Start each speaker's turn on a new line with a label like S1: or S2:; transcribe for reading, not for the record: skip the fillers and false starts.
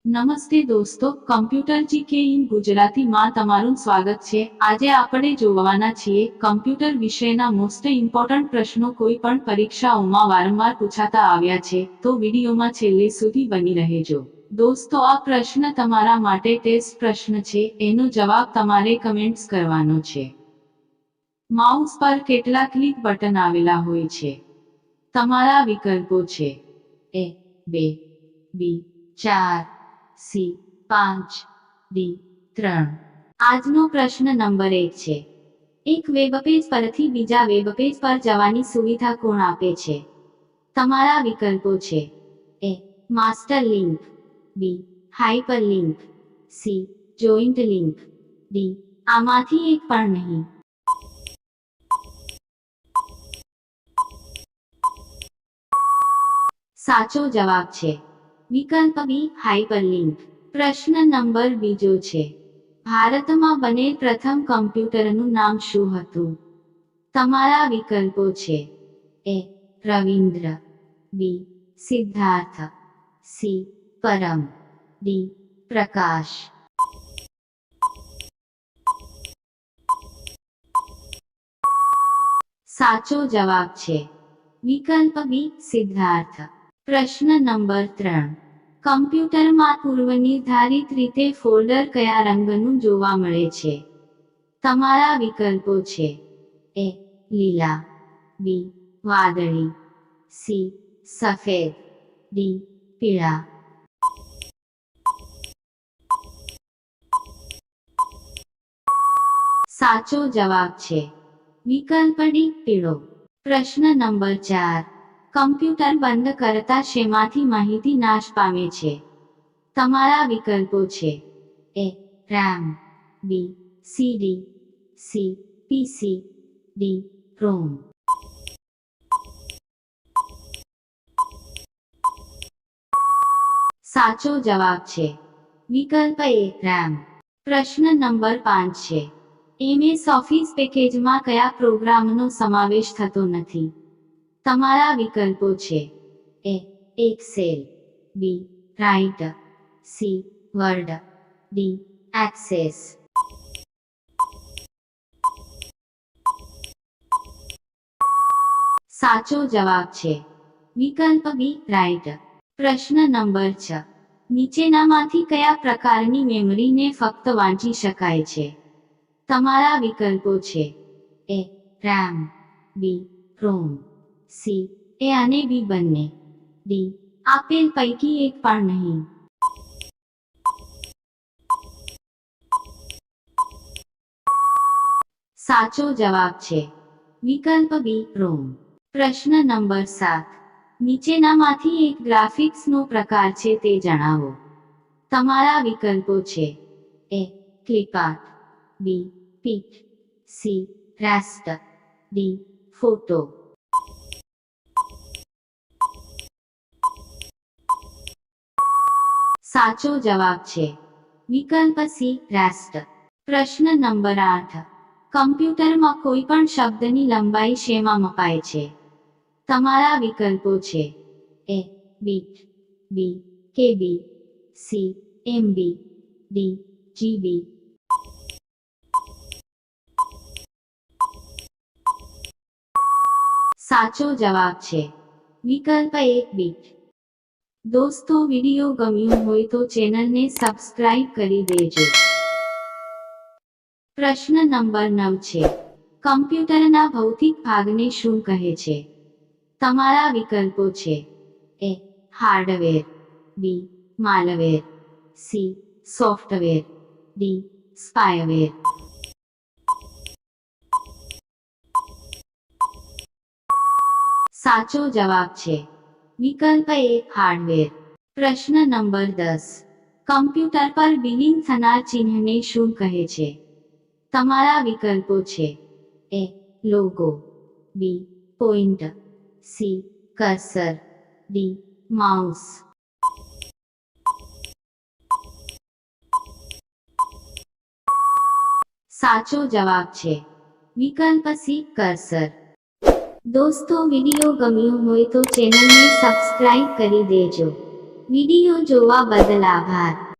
S1: નમસ્તે દોસ્તો, computer GK in ગુજરાતીમાં તમારું સ્વાગત છે। આજે આપણે જોવાના છીએ કમ્પ્યુટર વિષયના મોસ્ટ ઇમ્પોર્ટન્ટ પ્રશ્નો કોઈ પણ પરીક્ષાઓમાં વારંવાર પૂછાતા આવ્યા છે, તો વિડીયોમાં છેલ્લે સુધી બની રહેજો। દોસ્તો, આ પ્રશ્ન તમારા માટે ટેસ્ટ પ્રશ્ન છે, એનો જવાબ તમારે કમેન્ટ્સ કરવાનો છે। માઉસ પર કેટલા ક્લિક બટન આવેલા હોય છે? તમારા વિકલ્પો છે A 2, B 4, C 5, D 3। આજનો પ્રશ્ન નંબર 1 છે। એક વેબપેજ પરથી બીજા વેબપેજ પર જવાની સુવિધા કોણ આપે છે? તમારા વિકલ્પો છે A master link, B hyper link, C joint link, D આમાંથી એક પણ નહીં। સાચો જવાબ છે વિકલ્પ બી હાઇપરલિંક। પ્રશ્ન નંબર 2 છે। ભારતમાં બનેલ પ્રથમ કમ્પ્યુટરનું નામ શું હતું? તમારા વિકલ્પો છે A Ravindra, B Siddharth, C Param, D પ્રકાશ। સાચો જવાબ છે વિકલ્પ બી સિદ્ધાર્થ। પ્રશ્ન નંબર 3। કમ્પ્યુટરમાં પૂર્વનિર્ધારિત રીતે ફોલ્ડર કયા રંગનું જોવા મળે છે? તમારા વિકલ્પો છે A લીલા, B વાદળી, C સફેદ, D પીળા। સાચો જવાબ છે વિકલ્પ ડી પીળો। પ્રશ્ન નંબર 4। કમ્પ્યુટર બંધ કરતા શેમાંથી માહિતી નાશ પામે છે? તમારા વિકલ્પો છે A RAM, B CD, C PC, D ROM। સાચો જવાબ છે વિકલ્પ A RAM। પ્રશ્ન નંબર 5 છે। MS ઓફિસ પેકેજમાં કયા પ્રોગ્રામનો સમાવેશ થતો નથી? તમારા વિકલ્પો છે A Excel, B Write, C Word, D Access. સાચો જવાબ છે વિકલ્પ બી રાઇટ। પ્રશ્ન નંબર 6। નીચેનામાંથી કયા પ્રકારની મેમરીને ફક્ત વાંચી શકાય છે? તમારા વિકલ્પો છે A RAM, B ROM, C A અને B બંને, D આપેલ પૈકી એક પણ નહીં। સાચો જવાબ છે વિકલ્પ બી ROM। પ્રશ્ન નંબર 7। નીચેનામાંથી એક ગ્રાફિક્સનો પ્રકાર છે તે જણાવો। તમારા વિકલ્પો છે A clipart, B pic, C raster, D photo. સાચો જવાબ છે વિકલ્પ સી રાસ્ટર। પ્રશ્ન નંબર 8। કમ્પ્યુટરમાં કોઈ પણ શબ્દની લંબાઈ શેમાં મપાય છે? તમારા વિકલ્પો છે A bit, B KB, C MB, D GB। સાચો જવાબ છે વિકલ્પ A બીટ। દોસ્તો, વિડીયો ગમ્યો હોય તો ચેનલને સબસ્ક્રાઇબ કરી દેજો। પ્રશ્ન નંબર 9 છે। કમ્પ્યુટરના ભૌતિક ભાગને શું કહે છે? તમારા વિકલ્પો છે A hardware, B malware, C software, D spyware. સાચો જવાબ છે વિકલ્પ A હાર્ડવેર। પ્રશ્ન નંબર 10। કમ્પ્યુટર પર બિલિંગ થનાર ચિહ્નને શું કહે છે? તમારા વિકલ્પો છે A logo, B pointer, C cursor, D mouse. સાચો જવાબ છે વિકલ્પ સી કર્સર। દોસ્તો, વિડીયો ગમ્યો હોય તો ચેનલને સબસ્ક્રાઇબ કરી દેજો।
S2: વિડિયો જોવા બદલ આભાર.